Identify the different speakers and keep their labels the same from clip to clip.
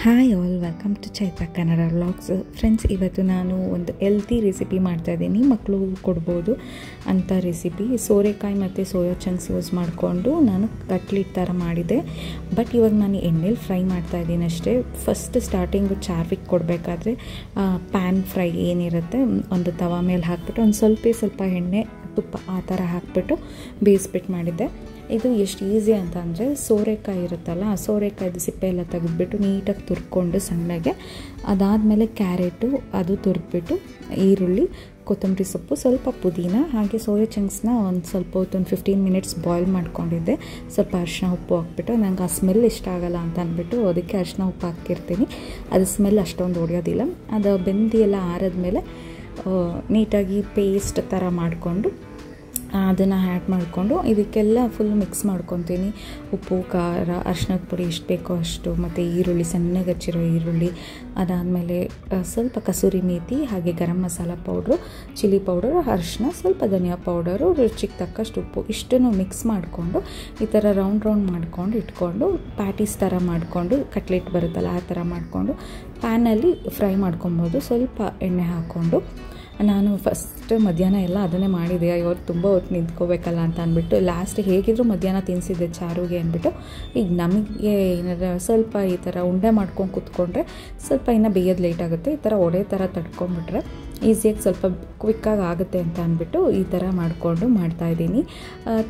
Speaker 1: Hi all, welcome to Chaitra Kannada vlogs. Friends, ಇವತ್ತು ನಾನು ಒಂದು ಹೆಲ್ತಿ ರೆಸಿಪಿ ಮಾಡ್ತಾಯಿದ್ದೀನಿ, ಮಕ್ಕಳು ಕೊಡ್ಬೋದು ಅಂಥ ರೆಸಿಪಿ. ಸೋರೆಕಾಯಿ ಮತ್ತು ಸೋಯಾ ಚಂಕ್ಸ್ ಯೂಸ್ ಮಾಡಿಕೊಂಡು ನಾನು ಕಟ್ಲೆಟ್ ಥರ ಮಾಡಿದೆ. ಬಟ್ ಇವಾಗ ನಾನು ಎಣ್ಣೆಲಿ ಫ್ರೈ ಮಾಡ್ತಾಯಿದ್ದೀನಿ ಅಷ್ಟೇ. ಫಸ್ಟ್ ಸ್ಟಾರ್ಟಿಂಗು ಚಾರ್ವಿಗೆ ಕೊಡಬೇಕಾದ್ರೆ ಪ್ಯಾನ್ ಫ್ರೈ ಏನಿರುತ್ತೆ ಒಂದು ತವಾ ಮೇಲೆ ಹಾಕ್ಬಿಟ್ಟು ಒಂದು ಸ್ವಲ್ಪ ಎಣ್ಣೆ ತುಪ್ಪ ಆ ಥರ ಹಾಕ್ಬಿಟ್ಟು ಬೇಯಿಸ್ಬಿಟ್ಟು ಮಾಡಿದ್ದೆ. ಇದು ಎಷ್ಟು ಈಸಿ ಅಂತ ಅಂದರೆ, ಸೋರೆಕಾಯಿ ಇರುತ್ತಲ್ಲ, ಆ ಸೋರೆಕಾಯ್ದು ಸಿಪ್ಪೆ ಎಲ್ಲ ತೆಗೆದುಬಿಟ್ಟು ನೀಟಾಗಿ ತುರ್ಕೊಂಡು ಸಣ್ಣಗೆ, ಅದಾದಮೇಲೆ ಕ್ಯಾರೆಟು ಅದು ತುರಿದ್ಬಿಟ್ಟು, ಈರುಳ್ಳಿ, ಕೊತ್ತಂಬರಿ ಸೊಪ್ಪು, ಸ್ವಲ್ಪ ಪುದೀನ, ಹಾಗೆ ಸೋಯಾ ಚಂಕ್ಸ್ನ ಒಂದು ಸ್ವಲ್ಪ ಹೊತ್ತು ಒಂದು 15 ಮಿನಿಟ್ಸ್ ಬಾಯ್ಲ್ ಮಾಡ್ಕೊಂಡಿದ್ದೆ. ಸ್ವಲ್ಪ ಅರಿಶಿನ ಉಪ್ಪು ಹಾಕ್ಬಿಟ್ಟು, ನಂಗೆ ಆ ಸ್ಮೆಲ್ ಇಷ್ಟ ಆಗಲ್ಲ ಅಂತ ಅಂದ್ಬಿಟ್ಟು ಅದಕ್ಕೆ ಅರಿಶಿನ ಉಪ್ಪು ಹಾಕಿರ್ತೀನಿ. ಅದು ಸ್ಮೆಲ್ ಅಷ್ಟೊಂದು ಹೊಡೆಯೋದಿಲ್ಲ. ಅದು ಬೆಂದಿ ಎಲ್ಲ ಆರಿದ್ಮೇಲೆ ನೀಟಾಗಿ ಪೇಸ್ಟ್ ಥರ ಮಾಡಿಕೊಂಡು ಅದನ್ನು ಆ್ಯಡ್ ಮಾಡಿಕೊಂಡು ಇದಕ್ಕೆಲ್ಲ ಫುಲ್ ಮಿಕ್ಸ್ ಮಾಡ್ಕೊತೀನಿ. ಉಪ್ಪು, ಖಾರ, ಅರಿಶಿನದ ಪುಡಿ ಎಷ್ಟು ಬೇಕೋ ಅಷ್ಟು, ಮತ್ತು ಈರುಳ್ಳಿ, ಸಣ್ಣಗೆ ಹಚ್ಚಿರೋ ಈರುಳ್ಳಿ, ಅದಾದಮೇಲೆ ಸ್ವಲ್ಪ ಕಸೂರಿ ಮೇಥಿ, ಹಾಗೆ garam masala powder, chilli powder, ಅರಿಶಿನ, ಸ್ವಲ್ಪ ಧನಿಯಾ ಪೌಡರು, ರುಚಿಗೆ ತಕ್ಕಷ್ಟು ಉಪ್ಪು, ಇಷ್ಟನ್ನು ಮಿಕ್ಸ್ ಮಾಡಿಕೊಂಡು ಈ ಥರ ರೌಂಡ್ ಮಾಡ್ಕೊಂಡು ಇಟ್ಕೊಂಡು ಪ್ಯಾಟೀಸ್ ಥರ ಮಾಡಿಕೊಂಡು, ಕಟ್ಲೆಟ್ ಬರುತ್ತಲ್ಲ ಆ ಥರ ಮಾಡಿಕೊಂಡು ಪ್ಯಾನಲ್ಲಿ ಫ್ರೈ ಮಾಡ್ಕೊಬೋದು. ಸ್ವಲ್ಪ ಎಣ್ಣೆ ಹಾಕ್ಕೊಂಡು ನಾನು ಫಸ್ಟ್ ಮಧ್ಯಾಹ್ನ ಎಲ್ಲ ಅದನ್ನೇ ಮಾಡಿದೆ. ಇವತ್ತು ತುಂಬ ಹೊತ್ತು ನಿಂತ್ಕೋಬೇಕಲ್ಲ ಅಂತ ಅಂದ್ಬಿಟ್ಟು ಲಾಸ್ಟ್ ಹೇಗಿದ್ರು ಮಧ್ಯಾಹ್ನ ತಿನ್ನಿಸಿದ್ದೆ ಚಾರುಗೆ ಅಂದ್ಬಿಟ್ಟು. ಈಗ ನಮಗೆ ಏನಾದ್ರು ಸ್ವಲ್ಪ ಈ ಥರ ಉಂಡೆ ಮಾಡ್ಕೊಂಡು ಕೂತ್ಕೊಂಡ್ರೆ ಸ್ವಲ್ಪ ಇನ್ನೂ ಬೇಯೋದು ಲೇಟ್ ಆಗುತ್ತೆ. ಈ ಥರ ಒಡೆ ಥರ ತಡ್ಕೊಂಡ್ಬಿಟ್ರೆ ಈಸಿಯಾಗಿ ಸ್ವಲ್ಪ ಕ್ವಿಕ್ಕಾಗಿ ಆಗುತ್ತೆ ಅಂತ ಅಂದ್ಬಿಟ್ಟು ಈ ಥರ ಮಾಡಿಕೊಂಡು ಮಾಡ್ತಾಯಿದ್ದೀನಿ.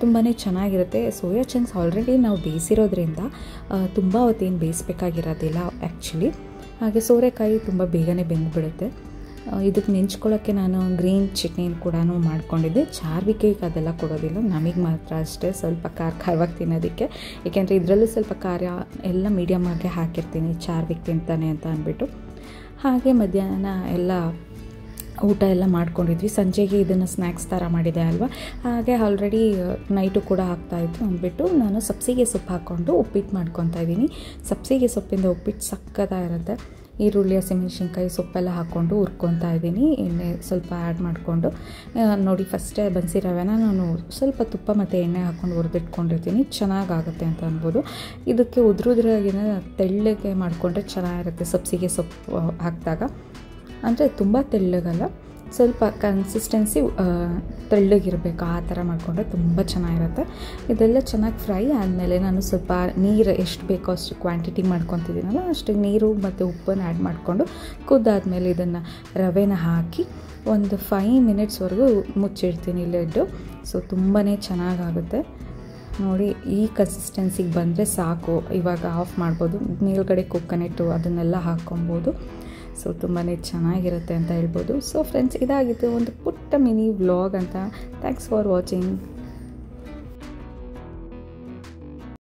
Speaker 1: ತುಂಬಾ ಚೆನ್ನಾಗಿರುತ್ತೆ. ಸೋಯಾ ಚಂಕ್ಸ್ ಆಲ್ರೆಡಿ ನಾವು ಬೇಯಿಸಿರೋದ್ರಿಂದ ತುಂಬ ಹೊತ್ತೇನು ಬೇಯಿಸ್ಬೇಕಾಗಿರೋದಿಲ್ಲ ಆ್ಯಕ್ಚುಲಿ. ಹಾಗೆ ಸೋರೆಕಾಯಿ ತುಂಬ ಬೇಗನೆ ಬೆಂದುಬಿಡುತ್ತೆ. ಇದಕ್ಕೆ ನೆಂಚ್ಕೊಳ್ಳೋಕ್ಕೆ ನಾನು ಗ್ರೀನ್ ಚಟ್ನಿನ ಕೂಡ ಮಾಡ್ಕೊಂಡಿದ್ದೆ. ಚಾರ್ವಿಕೆಗೆ ಅದೆಲ್ಲ ಕೊಡೋದಿಲ್ಲ, ನಮಗೆ ಮಾತ್ರ ಅಷ್ಟೇ ಸ್ವಲ್ಪ ಖಾರವಾಗಿ ತಿನ್ನೋದಕ್ಕೆ. ಏಕೆಂದರೆ ಇದರಲ್ಲೂ ಸ್ವಲ್ಪ ಖಾರ ಎಲ್ಲ ಮೀಡಿಯಮಾಗೆ ಹಾಕಿರ್ತೀನಿ, ಚಾರ್ವಿಗೆ ತಿಂತಾನೆ ಅಂತ ಅಂದ್ಬಿಟ್ಟು. ಹಾಗೆ ಮಧ್ಯಾಹ್ನ ಎಲ್ಲ ಊಟ ಎಲ್ಲ ಮಾಡ್ಕೊಂಡಿದ್ವಿ. ಸಂಜೆಗೆ ಇದನ್ನು ಸ್ನ್ಯಾಕ್ಸ್ ಥರ ಮಾಡಿದೆ ಅಲ್ವಾ, ಹಾಗೆ ಆಲ್ರೆಡಿ ನೈಟು ಕೂಡ ಆಗ್ತಾಯಿತ್ತು ಅಂದ್ಬಿಟ್ಟು ನಾನು ಸಬ್ಸಿಗೆ ಸೊಪ್ಪು ಹಾಕ್ಕೊಂಡು ಉಪ್ಪಿಟ್ಟು ಮಾಡ್ಕೊತಾ ಇದ್ದೀನಿ. ಸಬ್ಸಿಗೆ ಸೊಪ್ಪಿಂದ ಉಪ್ಪಿಟ್ಟು ಸಕ್ಕತ್ತಾಗಿರುತ್ತೆ. ಈರುಳ್ಳಿ, ಹಸಿಮೆಣ್ಸಿನ್ಕಾಯಿ, ಸೊಪ್ಪೆಲ್ಲ ಹಾಕ್ಕೊಂಡು ಹುರ್ಕೊತಾ ಇದ್ದೀನಿ. ಎಣ್ಣೆ ಸ್ವಲ್ಪ ಆ್ಯಡ್ ಮಾಡಿಕೊಂಡು ನೋಡಿ, ಫಸ್ಟೇ ಬನ್ಸಿ ರವೆನ ನಾನು ಸ್ವಲ್ಪ ತುಪ್ಪ ಮತ್ತು ಎಣ್ಣೆ ಹಾಕ್ಕೊಂಡು ಹುರಿದಿಟ್ಕೊಂಡಿರ್ತೀನಿ. ಚೆನ್ನಾಗಾಗುತ್ತೆ ಅಂತ ಅನ್ಬೋದು. ಇದಕ್ಕೆ ಉದ್ರುದ್ರಾಗಿನ ತೆಳ್ಳಗೆ ಮಾಡಿಕೊಂಡ್ರೆ ಚೆನ್ನಾಗಿರುತ್ತೆ ಸಬ್ಸಿಗೆ ಸೊಪ್ಪು ಹಾಕಿದಾಗ. ಅಂದರೆ ತುಂಬ ತೆಳ್ಳಗಲ್ಲ, ಸ್ವಲ್ಪ ಕನ್ಸಿಸ್ಟೆನ್ಸಿ ತೆಳ್ಳಗಿರಬೇಕು, ಆ ಥರ ಮಾಡಿಕೊಂಡ್ರೆ ತುಂಬ ಚೆನ್ನಾಗಿರುತ್ತೆ. ಇದೆಲ್ಲ ಚೆನ್ನಾಗಿ ಫ್ರೈ ಆದಮೇಲೆ ನಾನು ಸ್ವಲ್ಪ ನೀರು ಎಷ್ಟು ಬೇಕೋ ಅಷ್ಟು ಕ್ವಾಂಟಿಟಿ ಮಾಡ್ಕೊತಿದ್ದೀನಲ್ಲ, ಅಷ್ಟು ನೀರು ಮತ್ತು ಉಪ್ಪನ್ನು ಆ್ಯಡ್ ಮಾಡಿಕೊಂಡು ಕುದ್ದಾದ್ಮೇಲೆ ಇದನ್ನು ರವೆನ ಹಾಕಿ ಒಂದು 5 ಮಿನಿಟ್ಸ್ವರೆಗೂ ಮುಚ್ಚಿಡ್ತೀನಿ ಲಿಡ್ಡು. ಸೊ ತುಂಬಾ ಚೆನ್ನಾಗಾಗುತ್ತೆ ನೋಡಿ. ಈ ಕನ್ಸಿಸ್ಟೆನ್ಸಿಗೆ ಬಂದರೆ ಸಾಕು. ಇವಾಗ ಆಫ್ ಮಾಡ್ಬೋದು. ಮೇಲ್ಗಡೆ ಕೊಕೊನೆಟ್ಟು ಅದನ್ನೆಲ್ಲ ಹಾಕ್ಕೊಬೋದು. ಸೊ ತುಂಬಾ ಚೆನ್ನಾಗಿರುತ್ತೆ ಅಂತ ಹೇಳ್ಬೋದು. ಸೊ ಫ್ರೆಂಡ್ಸ್, ಇದಾಗಿತ್ತು ಒಂದು ಪುಟ್ಟ ಮಿನಿ ವ್ಲಾಗ್ ಅಂತ. Thanks for watching.